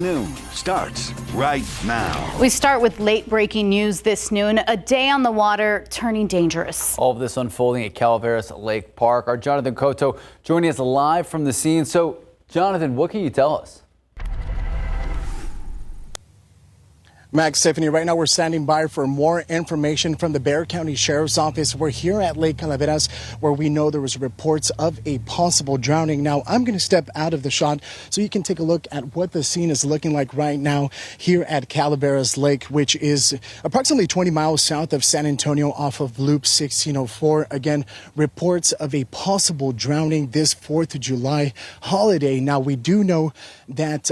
Noon starts right now. We start with late breaking news this noon. A day on the water turning dangerous. All of this unfolding at Calaveras Lake Park. Our Jonathan Cotto joining us live from the scene. So, Jonathan, what can you tell us? Max, Tiffany, right now we're standing by for more information from the Bexar County Sheriff's Office. We're here at Lake Calaveras, where we know there was reports of a possible drowning. Now, I'm going to step out of the shot so you can take a look at what the scene is looking like right now here at Calaveras Lake, which is approximately 20 miles south of San Antonio off of Loop 1604. Again, reports of a possible drowning this 4th of July holiday. Now, we do know that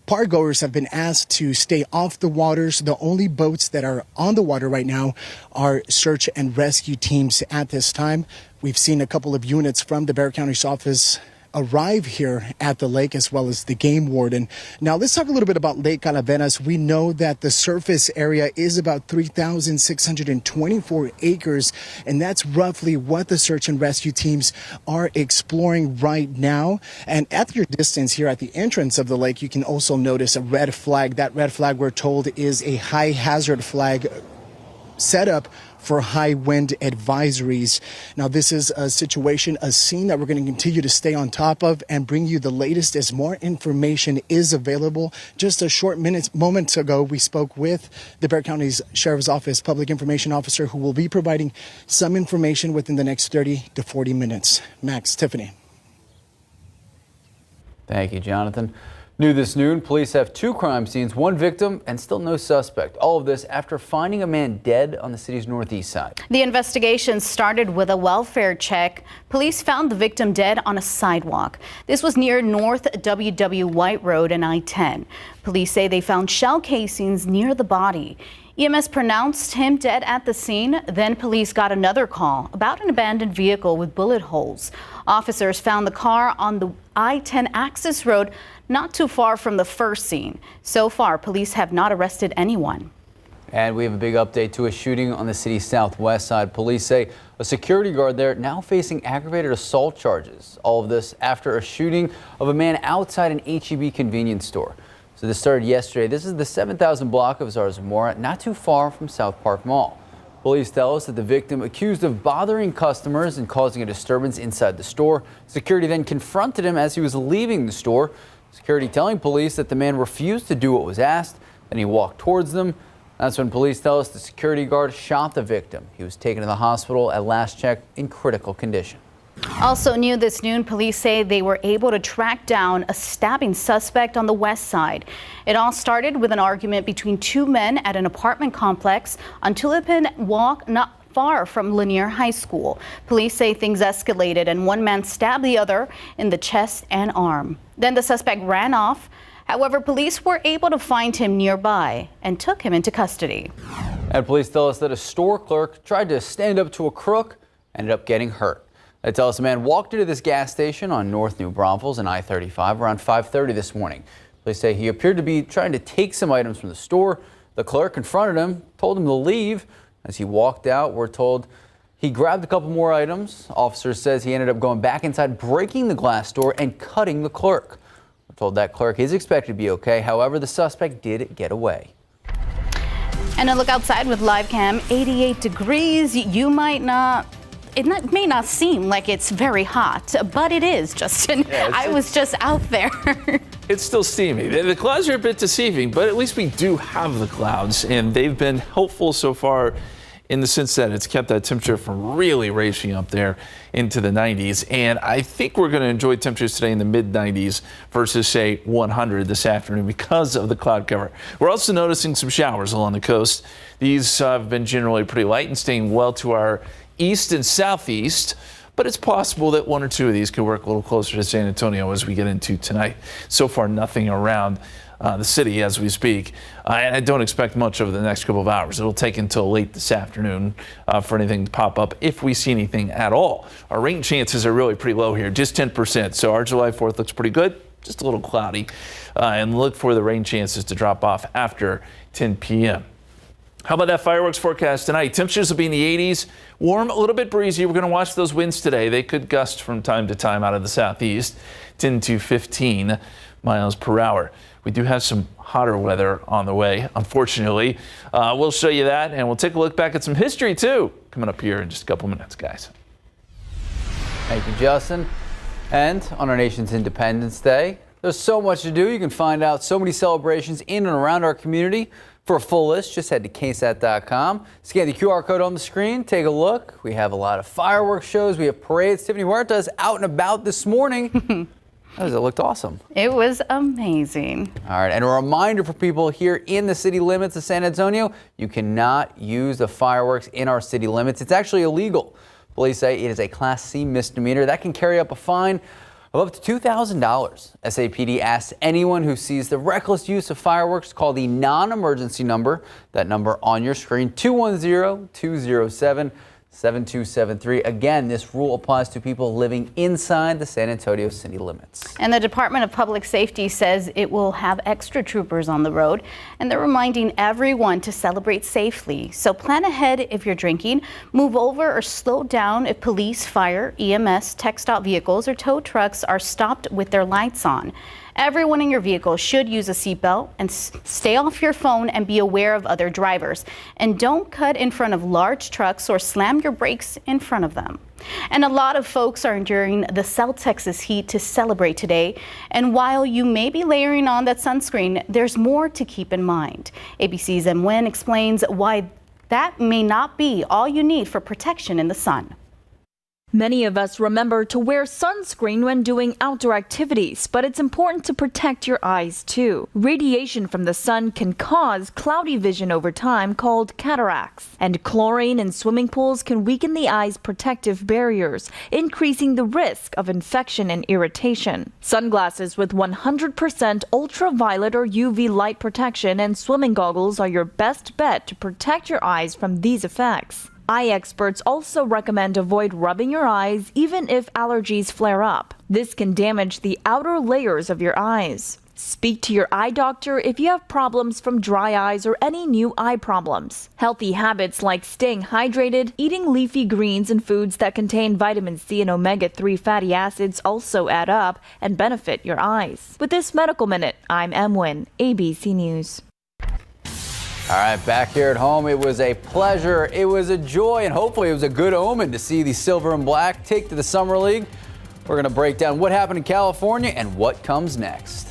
parkgoers have been asked to stay off the waters. The only boats that are on the water right now are search and rescue teams at this time. We've seen a couple of units from the Bexar County's office arrive here at the lake, as well as the game warden. Now, let's talk a little bit about Lake Calaveras. We know that the surface area is about 3,624 acres, and that's roughly what the search and rescue teams are exploring right now. And at your distance here at the entrance of the lake, you can also notice a red flag. That red flag, we're told, is a high hazard flag set up for high wind advisories. Now, this is a situation, a scene that we're going to continue to stay on top of and bring you the latest as more information is available. Just a short moments ago, we spoke with the Bexar County's Sheriff's Office Public Information Officer, who will be providing some information within the next 30 to 40 minutes. Max, Tiffany. Thank you, Jonathan. New this noon, police have 2 crime scenes, 1 victim, and still no suspect. All of this after finding a man dead on the city's northeast side. The investigation started with a welfare check. Police found the victim dead on a sidewalk. This was near North WW White Road and I-10. Police say they found shell casings near the body. EMS pronounced him dead at the scene. Then police got another call about an abandoned vehicle with bullet holes. Officers found the car on the I-10 access road not too far from the first scene. So far, police have not arrested anyone. And we have a big update to a shooting on the city's southwest side. Police say a security guard there now facing aggravated assault charges. All of this after a shooting of a man outside an H-E-B convenience store. So this started yesterday. This is the 7,000 block of Zarzamora, not too far from South Park Mall. Police tell us that the victim, accused of bothering customers and causing a disturbance inside the store. Security then confronted him as he was leaving the store. Security telling police that the man refused to do what was asked. Then he walked towards them. That's when police tell us the security guard shot the victim. He was taken to the hospital at last check in critical condition. Also new this noon, police say they were able to track down a stabbing suspect on the west side. It all started with an argument between 2 men at an apartment complex on Tulipin Walk, not far from Lanier High School. Police say things escalated and one man stabbed the other in the chest and arm. Then the suspect ran off. However, police were able to find him nearby and took him into custody. And police tell us that a store clerk tried to stand up to a crook, ended up getting hurt. They tell us a man walked into this gas station on North New Braunfels and I-35 around 5:30 this morning. Police say he appeared to be trying to take some items from the store. The clerk confronted him, told him to leave. As he walked out, we're told he grabbed a couple more items. Officer says he ended up going back inside, breaking the glass door and cutting the clerk. We're told that clerk is expected to be okay. However, the suspect did get away. And a look outside with live cam, 88 degrees. It may not seem like it's very hot, but it is, Justin. Yeah, I was just out there. It's still steamy. The clouds are a bit deceiving, but at least we do have the clouds, and they've been helpful so far in the sense that it's kept that temperature from really racing up there into the 90s. And I think we're going to enjoy temperatures today in the mid-90s versus, say, 100 this afternoon because of the cloud cover. We're also noticing some showers along the coast. These have been generally pretty light and staying well to our east and southeast, but it's possible that 1 or 2 of these could work a little closer to San Antonio as we get into tonight. So far, nothing around the city as we speak, and I don't expect much over the next couple of hours. It'll take until late this afternoon for anything to pop up, if we see anything at all. Our rain chances are really pretty low here, just 10%, so our July 4th looks pretty good, just a little cloudy, and look for the rain chances to drop off after 10 p.m. How about that fireworks forecast tonight? Temperatures will be in the 80s, warm, a little bit breezy. We're going to watch those winds today. They could gust from time to time out of the southeast, 10 to 15 miles per hour. we do have some hotter weather on the way, unfortunately. We'll show you that, and we'll take a look back at some history, too, coming up here in just a couple minutes, guys. Thank you, Justin. And on our nation's Independence Day, there's so much to do. You can find out so many celebrations in and around our community. For a full list, just head to KSAT12. Scan the QR code on the screen. Take a look. We have a lot of fireworks shows. We have parades. Tiffany Huerta's out and about this morning. It looked awesome. It was amazing. All right, and a reminder for people here in the city limits of San Antonio, you cannot use the fireworks in our city limits. It's actually illegal. Police say it is a Class C misdemeanor. That can carry up a fine of up to $2,000. SAPD asks anyone who sees the reckless use of fireworks to call the non-emergency number, that number on your screen, 210-207-7273. Again, this rule applies to people living inside the San Antonio city limits. And the Department of Public Safety says it will have extra troopers on the road, and they're reminding everyone to celebrate safely. So plan ahead if you're drinking, move over or slow down if police, fire, EMS, tech-stop vehicles, or tow trucks are stopped with their lights on. Everyone in your vehicle should use a seatbelt and stay off your phone and be aware of other drivers. And don't cut in front of large trucks or slam your brakes in front of them. And a lot of folks are enduring the South Texas heat to celebrate today. And while you may be layering on that sunscreen, there's more to keep in mind. ABC's Nguyen explains why that may not be all you need for protection in the sun. Many of us remember to wear sunscreen when doing outdoor activities, but it's important to protect your eyes too. Radiation from the sun can cause cloudy vision over time called cataracts, and chlorine in swimming pools can weaken the eye's protective barriers, increasing the risk of infection and irritation. Sunglasses with 100% ultraviolet or UV light protection and swimming goggles are your best bet to protect your eyes from these effects. Eye experts also recommend avoid rubbing your eyes even if allergies flare up. This can damage the outer layers of your eyes. Speak to your eye doctor if you have problems from dry eyes or any new eye problems. Healthy habits like staying hydrated, eating leafy greens and foods that contain vitamin C and omega-3 fatty acids also add up and benefit your eyes. With this Medical Minute, I'm Nguyen, ABC News. All right, back here at home, it was a pleasure, it was a joy, and hopefully it was a good omen to see the Silver and Black take to the Summer League. We're going to break down what happened in California and what comes next.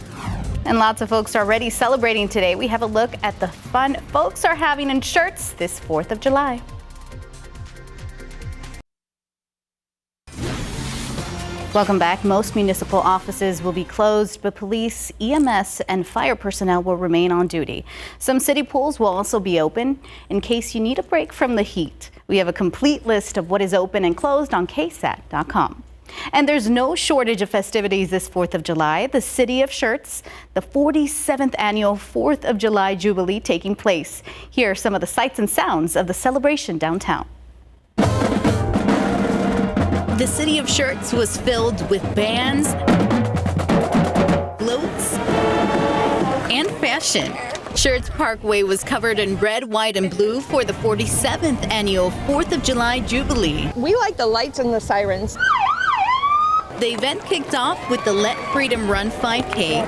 And lots of folks are already celebrating today. We have a look at the fun folks are having in shirts this 4th of July. Welcome back. Most municipal offices will be closed, but police, EMS, and fire personnel will remain on duty. Some city pools will also be open in case you need a break from the heat. We have a complete list of what is open and closed on KSAT.com. And there's no shortage of festivities this 4th of July. The City of Shirts, the 47th annual 4th of July Jubilee taking place. Here are some of the sights and sounds of the celebration downtown. The City of Shirts was filled with bands, floats, and fashion. Shirts Parkway was covered in red, white, and blue for the 47th annual 4th of July Jubilee. We like the lights and the sirens. The event kicked off with the Let Freedom Run 5K,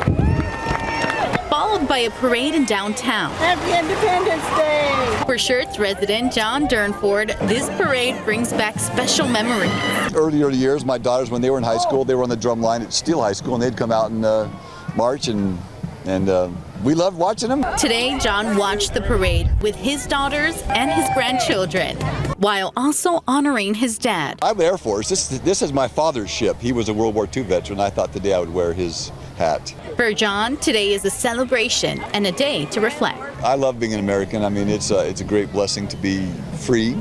followed by a parade in downtown. Happy Independence Day! For Shirts resident John Durnford, this parade brings back special memories. Earlier years, my daughters, when they were in high school, they were on the drum line at Steele High School, and they'd come out and march, and we loved watching them. Today, John watched the parade with his daughters and his grandchildren, while also honoring his dad. I'm Air Force. This is my father's ship. He was a World War II veteran. I thought today I would wear his hat. For John, today is a celebration and a day to reflect. I love being an American. I mean, it's a great blessing to be free.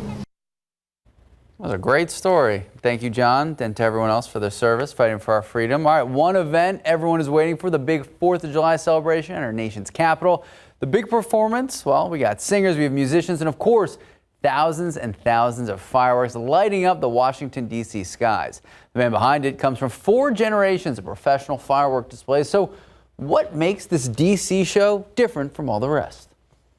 That was a great story. Thank you, John, and to everyone else for their service, fighting for our freedom. All right, one event everyone is waiting for, the big 4th of July celebration in our nation's capital. The big performance, well, we got singers, we have musicians, and of course, thousands and thousands of fireworks lighting up the Washington, D.C. skies. The man behind it comes from 4 generations of professional firework displays. So what makes this D.C. show different from all the rest?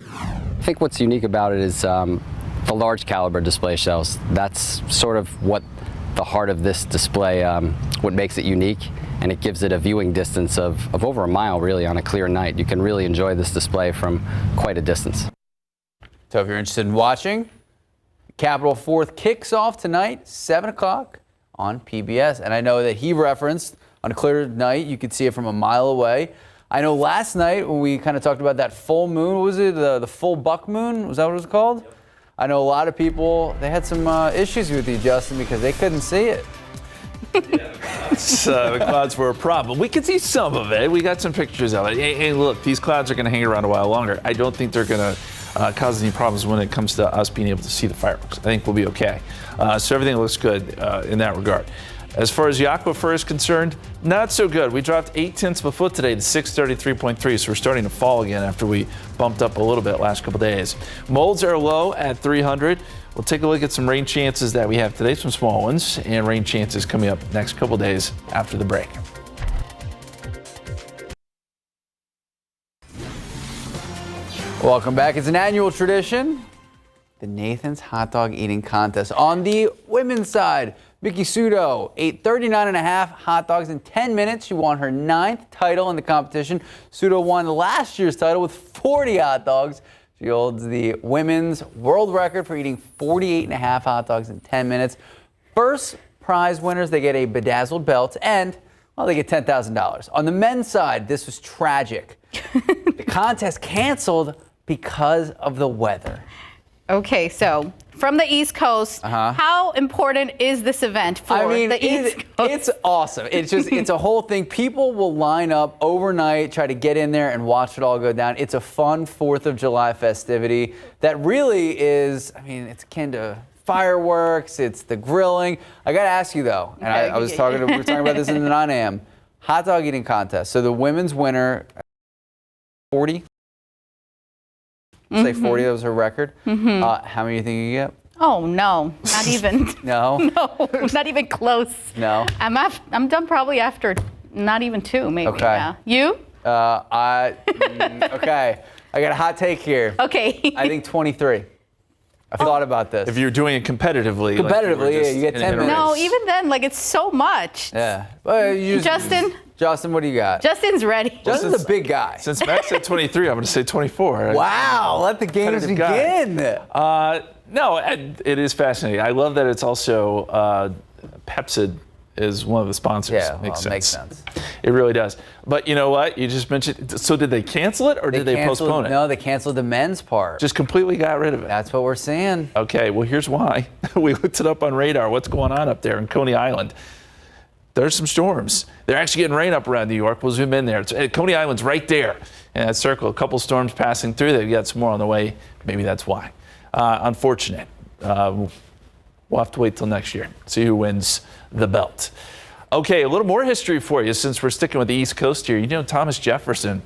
I think what's unique about it is the large caliber display shells. That's sort of what the heart of this display, what makes it unique, and it gives it a viewing distance of over a mile, really, on a clear night. You can really enjoy this display from quite a distance. So if you're interested in watching, Capitol 4th kicks off tonight, 7 o'clock on PBS. And I know that he referenced on a clear night, you could see it from a mile away. I know last night when we kind of talked about that full moon, what was it? The full buck moon? Was that what it was called? I know a lot of people, they had some issues with you, Justin, because they couldn't see it. The clouds were a problem. We could see some of it. We got some pictures of it. Hey, look, these clouds are going to hang around a while longer. I don't think they're going to cause any problems when it comes to us being able to see the fireworks. I think we'll be okay. So everything looks good in that regard. As far as the aquifer is concerned, not so good. We dropped 0.8 of a foot today to 633.3, so we're starting to fall again after we bumped up a little bit last couple days. Molds are low at 300. We'll take a look at some rain chances that we have today, some small ones, and rain chances coming up next couple days after the break. Welcome back. It's an annual tradition, the Nathan's Hot Dog Eating Contest. On the women's side, Vicky Sudo ate 39.5 hot dogs in 10 minutes. She won her 9th title in the competition. Sudo won last year's title with 40 hot dogs. She holds the women's world record for eating 48.5 hot dogs in 10 minutes. First prize winners, they get a bedazzled belt and, well, they get $10,000. On the men's side, this was tragic. The contest canceled because of the weather. Okay, so from the East Coast, how important is this event for the East Coast? It's awesome. It's a whole thing. People will line up overnight, try to get in there and watch it all go down. It's a fun 4th of July festivity that really is, it's akin to fireworks, it's the grilling. I got to ask you though, and we were talking about this in the 9 a.m. hot dog eating contest. So the women's winner, 40? Say 40, that was her record. How many do you think you get? Oh, no, not even. No? No, not even close. No? I'm done probably after not even 2, maybe. Okay. Yeah. You? Okay. I got a hot take here. Okay. I think 23. I've thought about this. If you're doing it competitively. Yeah, you get 10 minutes. No, even then, it's so much. Yeah. Well, Justin, what do you got? Justin's ready. Justin's a big guy. Since Max said 23, I'm going to say 24. Wow, let the games begin. No, it is fascinating. I love that it's also Pepsi is one of the sponsors. Yeah, makes sense. It really does. But you know what? You just mentioned, so did they cancel it or did they postpone it? No, they canceled the men's part. Just completely got rid of it. That's what we're seeing. Okay, well, here's why. We looked it up on radar. What's going on up there in Coney Island? There's some storms. They're actually getting rain up around New York. We'll zoom in there. Coney Island's right there in that circle. A couple storms passing through. They've got some more on the way. Maybe that's why. Unfortunate. We'll have to wait till next year. See who wins the belt. Okay, a little more history for you since we're sticking with the East Coast here. You know Thomas Jefferson,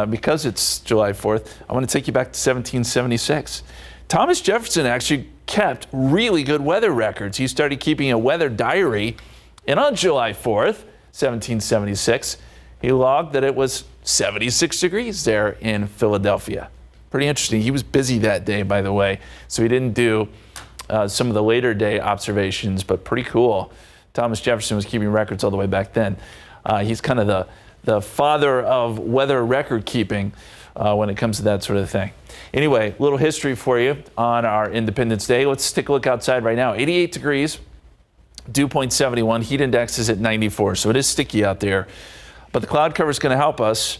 because it's July 4th, I want to take you back to 1776. Thomas Jefferson actually kept really good weather records. He started keeping a weather diary, and on July 4th, 1776, he logged that it was 76 degrees there in Philadelphia. Pretty interesting. He was busy that day, by the way, so he didn't do some of the later day observations, but pretty cool. Thomas Jefferson was keeping records all the way back then. He's kind of the father of weather record keeping when it comes to that sort of thing. Anyway, a little history for you on our Independence Day. Let's take a look outside right now. 88 degrees, dew point 71, heat index is at 94, so it is sticky out there. But the cloud cover is going to help us,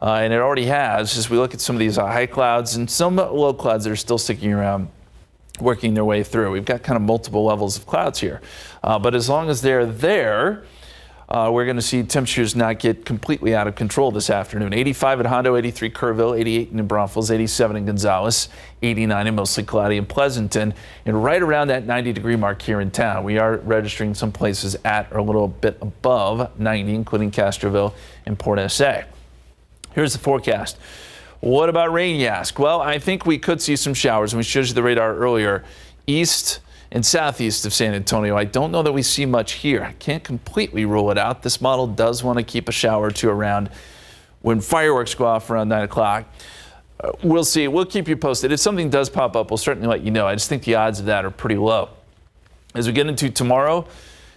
and it already has, as we look at some of these high clouds and some low clouds that are still sticking around, working their way through. We've got kind of multiple levels of clouds here. But as long as they're there, we're going to see temperatures not get completely out of control this afternoon. 85 at Hondo, 83 Kerrville, 88 in New Braunfels, 87 in Gonzales, 89 and mostly cloudy in Pleasanton, and right around that 90-degree mark here in town. We are registering some places at or a little bit above 90, including Castroville and Port SA. Here's the forecast. What about rain, you ask? Well, I think we could see some showers, and we showed you the radar earlier, east and southeast of San Antonio. I don't know that we see much here. I can't completely rule it out. This model does want to keep a shower or two around when fireworks go off around 9 o'clock. We'll see. We'll keep you posted. If something does pop up, we'll certainly let you know. I just think the odds of that are pretty low. As we get into tomorrow,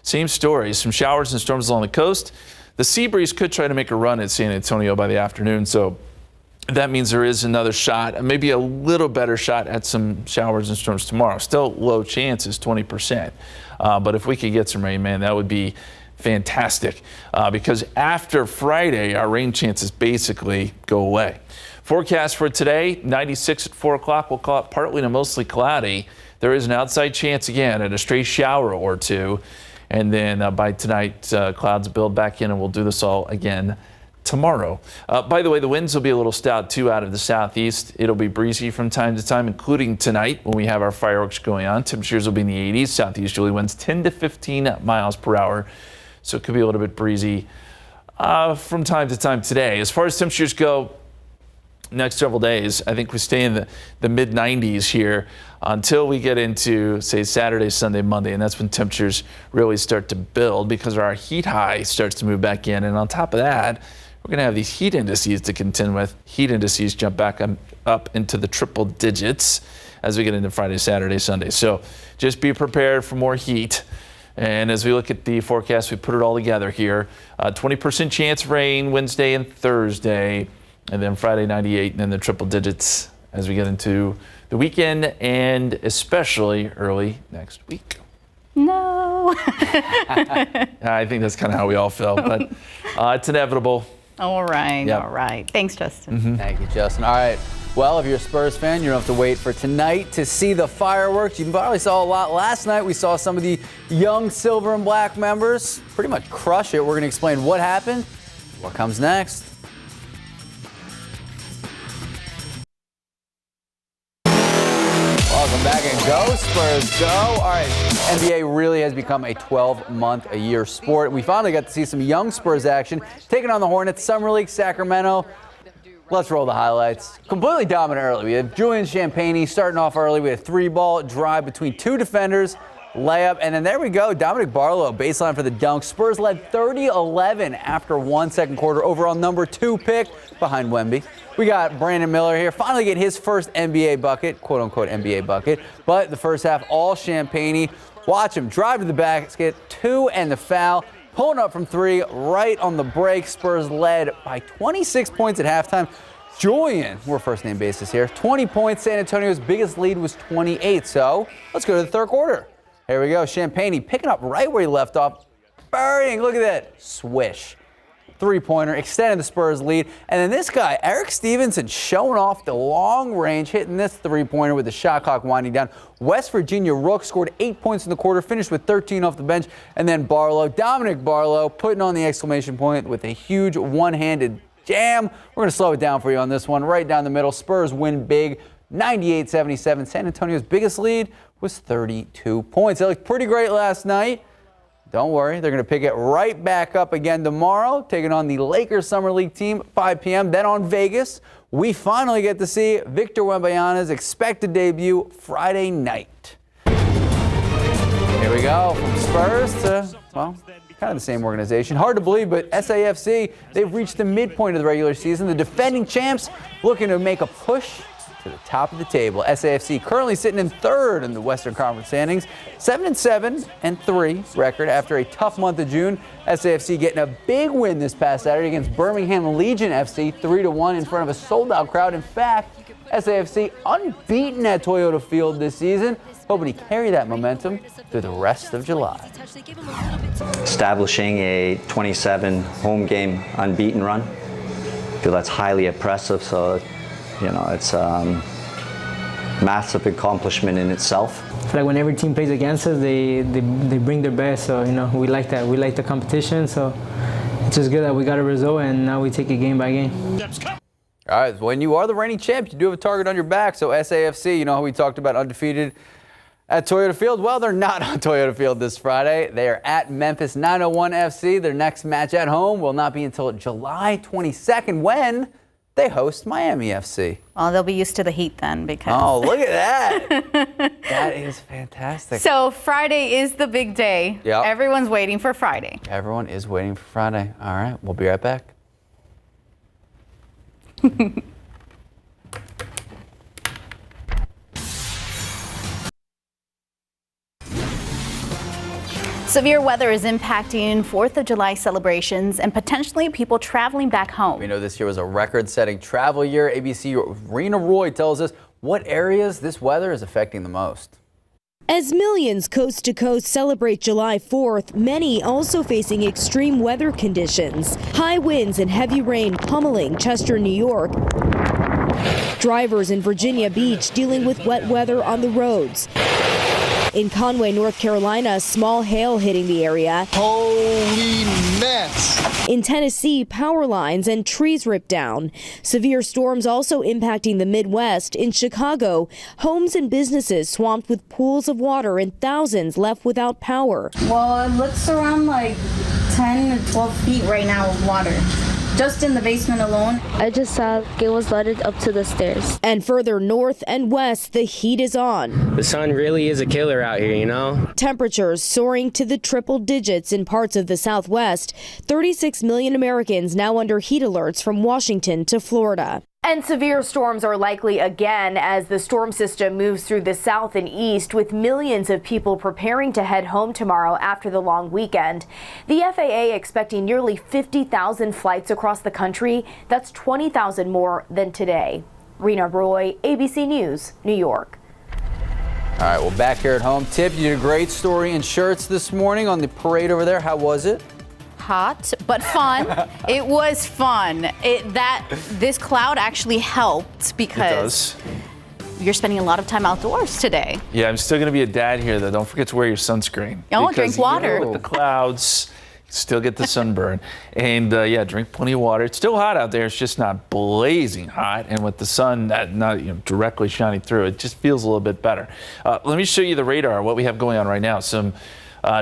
same story. Some showers and storms along the coast. The sea breeze could try to make a run at San Antonio by the afternoon, so that means there is another shot, maybe a little better shot at some showers and storms tomorrow. Still low chances, 20%. But if we could get some rain, man, that would be fantastic. Because after Friday, our rain chances basically go away. Forecast for today, 96 at 4 o'clock. We'll call it partly to mostly cloudy. There is an outside chance again at a stray shower or two. And then by tonight, clouds build back in, and we'll do this all again tomorrow. By the way, the winds will be a little stout too out of the southeast. It'll be breezy from time to time, including tonight when we have our fireworks going on. Temperatures will be in the 80s. Southeasterly winds 10 to 15 miles per hour. So it could be a little bit breezy from time to time today. As far as temperatures go, next several days, I think we stay in the mid 90s here until we get into, say, Saturday, Sunday, Monday, and that's when temperatures really start to build because our heat high starts to move back in. And on top of that, we're going to have these heat indices to contend with. Heat indices jump back up into the triple digits as we get into Friday, Saturday, Sunday. So just be prepared for more heat. And as we look at the forecast, we put it all together here. 20% chance of rain Wednesday and Thursday. And then Friday, 98, and then the triple digits as we get into the weekend and especially early next week. No. I think that's kind of how we all feel, but it's inevitable. All right. Yep. All right. Thanks, Justin. Thank you, Justin. All right. Well, if you're a Spurs fan, you don't have to wait for tonight to see the fireworks. You probably saw a lot last night. We saw some of the young silver and black members pretty much crush it. We're going to explain what happened, what comes next. Welcome back and go, Spurs, go. All right, NBA really has become a 12-month-a-year sport. We finally got to see some young Spurs action taking on the Hornets, Summer League, Sacramento. Let's roll the highlights. Completely dominant early. We have Julian Champagnie starting off early. We had a 3-ball drive between 2 defenders, layup, and then there we go. Dominic Barlow, baseline for the dunk. Spurs led 30-11 after 1 second quarter. Overall number 2 pick behind Wemby. We got Brandon Miller here, finally get his first NBA bucket, quote-unquote NBA bucket. But the first half, all Champagnie. Watch him drive to the basket, 2 and the foul. Pulling up from 3 right on the break. Spurs led by 26 points at halftime. Julian, we're first name basis here, 20 points. San Antonio's biggest lead was 28. So let's go to the third quarter. Here we go. Champagnie picking up right where he left off. Burying, look at that. Swish. 3-pointer, extended the Spurs lead. And then this guy, Eric Stevenson, showing off the long range, hitting this 3-pointer with the shot clock winding down. West Virginia Rook scored 8 points in the quarter, finished with 13 off the bench. And then Barlow, Dominic Barlow, putting on the exclamation point with a huge one-handed jam. We're going to slow it down for you on this one. Right down the middle, Spurs win big, 98-77. San Antonio's biggest lead was 32 points. It looked pretty great last night. Don't worry, they're going to pick it right back up again tomorrow, taking on the Lakers Summer League team, 5 p.m. Then on Vegas, we finally get to see Victor Wembanyama's expected debut Friday night. Here we go, from Spurs to, well, kind of the same organization. Hard to believe, but SAFC, they've reached the midpoint of the regular season. The defending champs looking to make a push to the top of the table. SAFC currently sitting in 3rd in the Western Conference standings, 7-7 and 3 record after a tough month of June. SAFC getting a big win this past Saturday against Birmingham Legion FC, 3-1 in front of a sold-out crowd. In fact, SAFC unbeaten at Toyota Field this season, hoping to carry that momentum through the rest of July. Establishing a 27 home game unbeaten run, I feel that's highly impressive. So, you know, it's a massive accomplishment in itself. I feel like when every team plays against us, they bring their best. So, you know, we like that. We like the competition. So it's just good that we got a result and now we take it game by game. All right, when you are the reigning champ, you do have a target on your back. So SAFC, you know how we talked about undefeated at Toyota Field? Well, they're not on Toyota Field this Friday. They are at Memphis 901 FC. Their next match at home will not be until July 22nd when they host Miami FC. Well, they'll be used to the heat then because... Oh, look at that. That is fantastic. So Friday is the big day. Yep. Everyone's waiting for Friday. Everyone is waiting for Friday. All right, we'll be right back. Severe weather is impacting 4th of July celebrations and potentially people traveling back home. We know this year was a record-setting travel year. ABC Rena Roy tells us what areas this weather is affecting the most. As millions coast to coast celebrate July 4th, many also facing extreme weather conditions. High winds and heavy rain pummeling Chester, New York. Drivers in Virginia Beach dealing with wet weather on the roads. In Conway, North Carolina, small hail hitting the area. Holy mess! In Tennessee, power lines and trees ripped down. Severe storms also impacting the Midwest. In Chicago, homes and businesses swamped with pools of water and thousands left without power. Well, it looks around like 10 to 12 feet right now of water. Just in the basement alone. I just saw it was flooded up to the stairs. And further north and west, the heat is on. The sun really is a killer out here, you know? Temperatures soaring to the triple digits in parts of the Southwest. 36 million Americans now under heat alerts from Washington to Florida. And severe storms are likely again as the storm system moves through the south and east, with millions of people preparing to head home tomorrow after the long weekend. The FAA expecting nearly 50,000 flights across the country. That's 20,000 more than today. Rena Roy, ABC News, New York. All right, well, back here at home, Tip, you did a great story in shirts this morning on the parade over there. How was it? Hot, but fun. It was fun. This cloud actually helped because you're spending a lot of time outdoors today. Yeah, I'm still going to be a dad here, though. Don't forget to wear your sunscreen. Oh, drink water. With the clouds, you still get the sunburn. And yeah, drink plenty of water. It's still hot out there. It's just not blazing hot. And with the sun not directly shining through, it just feels a little bit better. Let me show you the radar, what we have going on right now. Some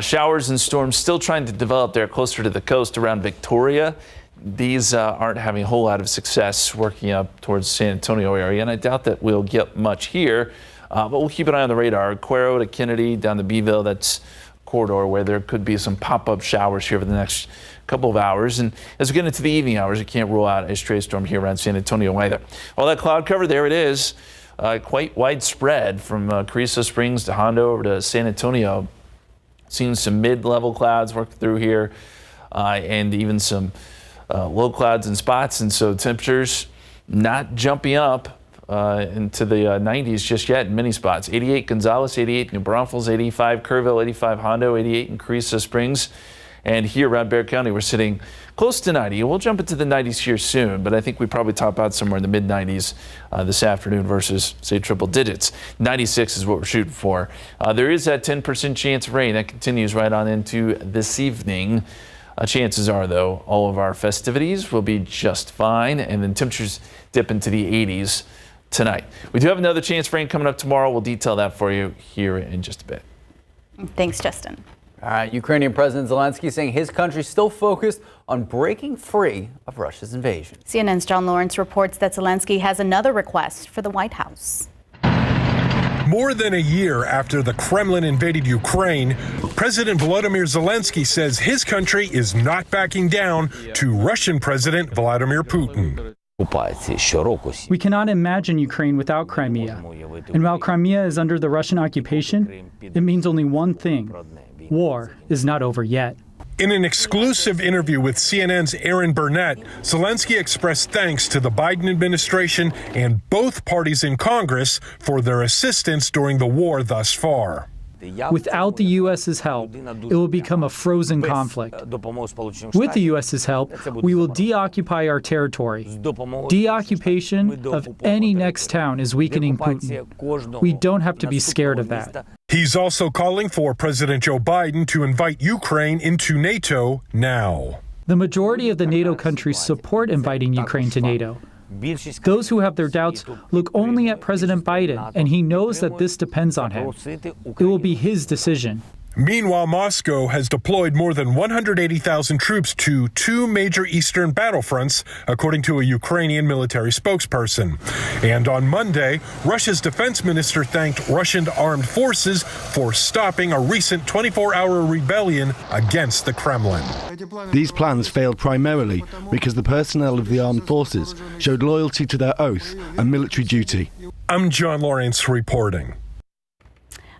showers and storms still trying to develop there closer to the coast around Victoria. These aren't having a whole lot of success working up towards San Antonio area, and I doubt that we'll get much here, but we'll keep an eye on the radar. Cuero to Kennedy down to Beeville, that's a corridor where there could be some pop-up showers here over the next couple of hours. And as we get into the evening hours, you can't rule out a stray storm here around San Antonio either. All that cloud cover, there it is, quite widespread from Carrizo Springs to Hondo over to San Antonio. Seeing some mid-level clouds work through here and even some low clouds in spots. And so temperatures not jumping up into the 90s just yet in many spots. 88 Gonzales, 88 New Braunfels, 85 Kerrville, 85 Hondo, 88 in Carrizo Springs. And here around Bexar County, we're sitting close to 90. We'll jump into the 90s here soon, but I think we probably top out somewhere in the mid-90s this afternoon versus, say, triple digits. 96 is what we're shooting for. There is that 10% chance of rain that continues right on into this evening. Chances are, though, all of our festivities will be just fine, and then temperatures dip into the 80s tonight. We do have another chance for rain coming up tomorrow. We'll detail that for you here in just a bit. Thanks, Justin. All right, Ukrainian President Zelensky saying his country's still focused on breaking free of Russia's invasion. CNN's John Lawrence reports that Zelensky has another request for the White House. More than a year after the Kremlin invaded Ukraine, President Volodymyr Zelensky says his country is not backing down to Russian President Vladimir Putin. We cannot imagine Ukraine without Crimea. And while Crimea is under the Russian occupation, it means only one thing: war is not over yet. In an exclusive interview with CNN's Aaron Burnett, Zelensky expressed thanks to the Biden administration and both parties in Congress for their assistance during the war thus far. Without the U.S.'s help, it will become a frozen conflict. With the U.S.'s help, we will deoccupy our territory. Deoccupation of any next town is weakening Putin. We don't have to be scared of that. He's also calling for President Joe Biden to invite Ukraine into NATO now. The majority of the NATO countries support inviting Ukraine to NATO. Those who have their doubts look only at President Biden, and he knows that this depends on him. It will be his decision. Meanwhile, Moscow has deployed more than 180,000 troops to two major eastern battlefronts, according to a Ukrainian military spokesperson. And on Monday, Russia's defense minister thanked Russian armed forces for stopping a recent 24-hour rebellion against the Kremlin. These plans failed primarily because the personnel of the armed forces showed loyalty to their oath and military duty. I'm John Lawrence reporting.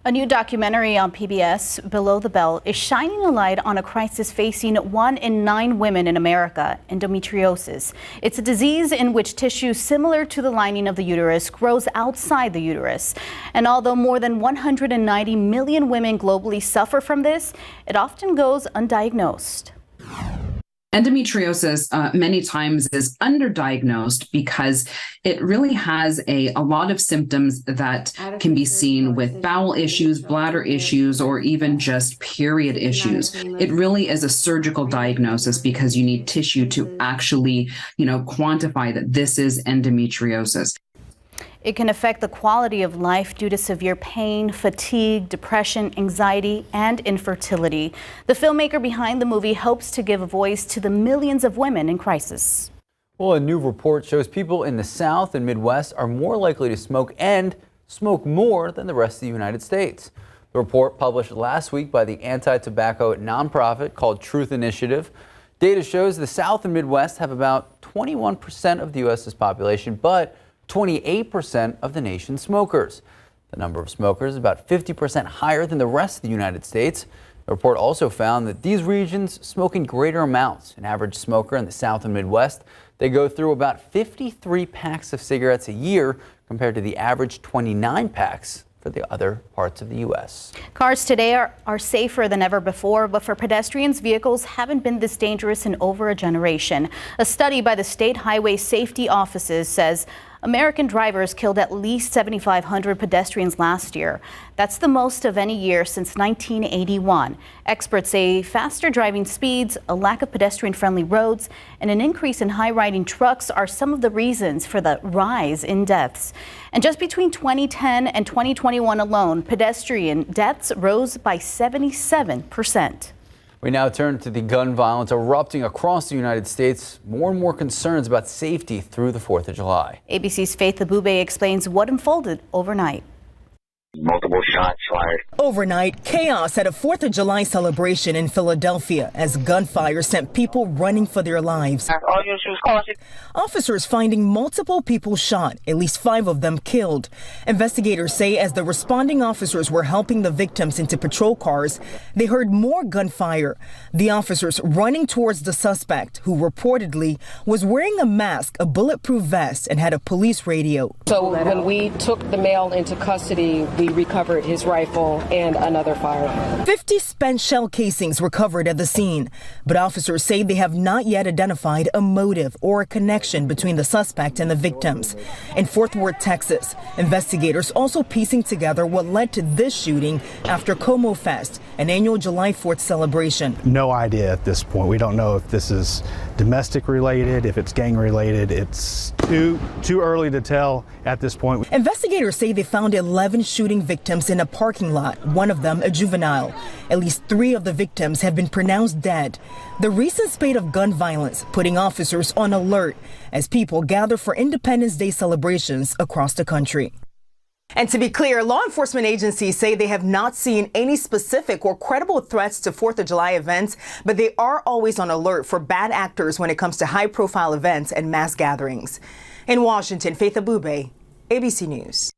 A new documentary on PBS, Below the Belt, is shining a light on a crisis facing 1 in 9 women in America, endometriosis. It's a disease in which tissue similar to the lining of the uterus grows outside the uterus. And although more than 190 million women globally suffer from this, it often goes undiagnosed. Endometriosis many times is underdiagnosed because it really has a lot of symptoms that can be seen with bowel issues, bladder issues, or even just period issues. It really is a surgical diagnosis because you need tissue to actually, quantify that this is endometriosis. It can affect the quality of life due to severe pain, fatigue, depression, anxiety, and infertility. The filmmaker behind the movie hopes to give a voice to the millions of women in crisis. Well, a new report shows people in the South and Midwest are more likely to smoke and smoke more than the rest of the United States. The report, published last week by the anti-tobacco nonprofit called Truth Initiative, data shows the South and Midwest have about 21% of the U.S.'s population, but 28% of the nation's smokers. The number of smokers is about 50% higher than the rest of the United States. The report also found that these regions smoke in greater amounts. An average smoker in the South and Midwest, they go through about 53 packs of cigarettes a year compared to the average 29 packs for the other parts of the U.S. Cars today are safer than ever before, but for pedestrians, vehicles haven't been this dangerous in over a generation. A study by the state highway safety offices says American drivers killed at least 7,500 pedestrians last year. That's the most of any year since 1981. Experts say faster driving speeds, a lack of pedestrian-friendly roads, and an increase in high-riding trucks are some of the reasons for the rise in deaths. And just between 2010 and 2021 alone, pedestrian deaths rose by 77%. We now turn to the gun violence erupting across the United States. More and more concerns about safety through the 4th of July. ABC's Faith Abube explains what unfolded overnight. Multiple shots fired. Overnight, chaos at a 4th of July celebration in Philadelphia as gunfire sent people running for their lives. Officers finding multiple people shot, at least 5 of them killed. Investigators say as the responding officers were helping the victims into patrol cars, they heard more gunfire. The officers running towards the suspect, who reportedly was wearing a mask, a bulletproof vest, and had a police radio. So when we took the male into custody, we recovered his rifle and another firearm. 50 spent shell casings recovered at the scene, but officers say they have not yet identified a motive or a connection between the suspect and the victims. In Fort Worth, Texas, investigators also piecing together what led to this shooting after Como Fest, an annual July 4th celebration. No idea at this point. We don't know if this is domestic related, if it's gang related. It's too early to tell at this point. Investigators say they found 11 shooting victims in a parking lot, one of them a juvenile. At least 3 of the victims have been pronounced dead. The recent spate of gun violence putting officers on alert as people gather for Independence Day celebrations across the country. And to be clear, law enforcement agencies say they have not seen any specific or credible threats to 4th of July events, but they are always on alert for bad actors when it comes to high-profile events and mass gatherings. In Washington, Faith Abube, ABC News.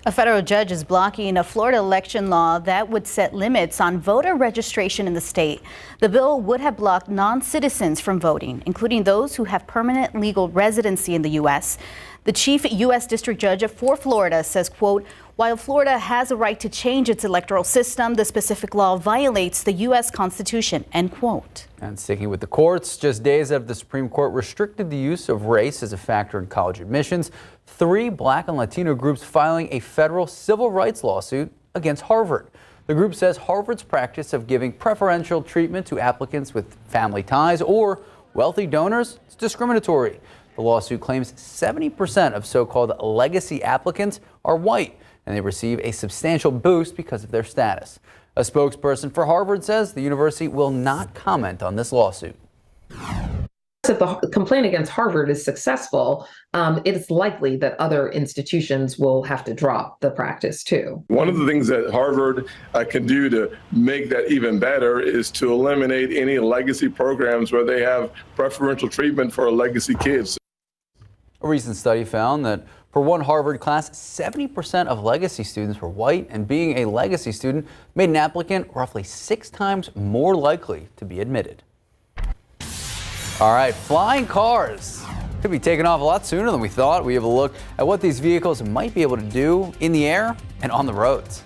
A federal judge is blocking a Florida election law that would set limits on voter registration in the state. The bill would have blocked non-citizens from voting, including those who have permanent legal residency in the U.S. The chief U.S. district judge for Florida says, quote, while Florida has a right to change its electoral system, the specific law violates the U.S. Constitution, end quote. And sticking with the courts, just days after the Supreme Court restricted the use of race as a factor in college admissions, 3 Black and Latino groups filing a federal civil rights lawsuit against Harvard. The group says Harvard's practice of giving preferential treatment to applicants with family ties or wealthy donors is discriminatory. The lawsuit claims 70% of so-called legacy applicants are white, and they receive a substantial boost because of their status. A spokesperson for Harvard says the university will not comment on this lawsuit. If the complaint against Harvard is successful, it is likely that other institutions will have to drop the practice too. One of the things that Harvard can do to make that even better is to eliminate any legacy programs where they have preferential treatment for legacy kids. A recent study found that for one Harvard class, 70% of legacy students were white, and being a legacy student made an applicant roughly 6 times more likely to be admitted. All right, flying cars could be taking off a lot sooner than we thought. We have a look at what these vehicles might be able to do in the air and on the roads.